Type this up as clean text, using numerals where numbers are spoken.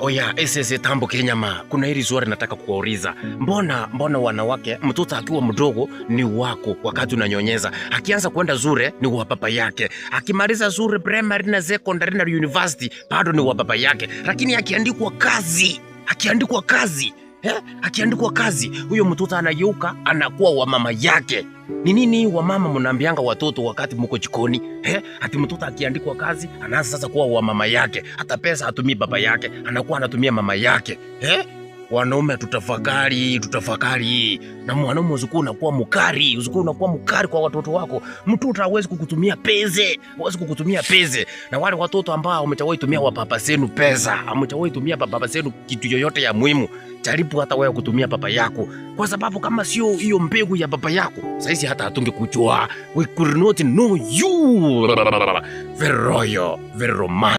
Oya, ese tambo Kenyama, kuna hili swali nataka kuwauliza. Mbona wanawake, mtoto akiwa mdogo ni wako wakati unanyonyeza, akianza kwenda zure ni wa baba yake, akimaliza zure primary na secondary na university bado ni wa baba yake, lakini akiandikwa kazi huyo mtoto anageuka anakuwa wa mama yake. Ni nini wa mama mnaambianga watoto wakati mko jikoni? Ati mtoto akiandikwa kazi anaanza sasa kuwa wa mama yake, hata pesa hatumii baba yake, anakuwa anatumia mama yake. Wanaume tutafakari. Na mwanaume usikuwa unakuwa mkari kwa watoto wako. Mtoto hawezi kukutumia pese. Na wale watoto ambao wamechawahi tumia wa baba zenu pesa, wamechawahi tumia baba zenu kitu yoyote ya muhimu, jaribu hata wewe kutumia baba yako, kwa sababu kama sio hiyo mbegu ya baba yako, sasa hata hatungekujua. We could not know you. Very royal, very romantic.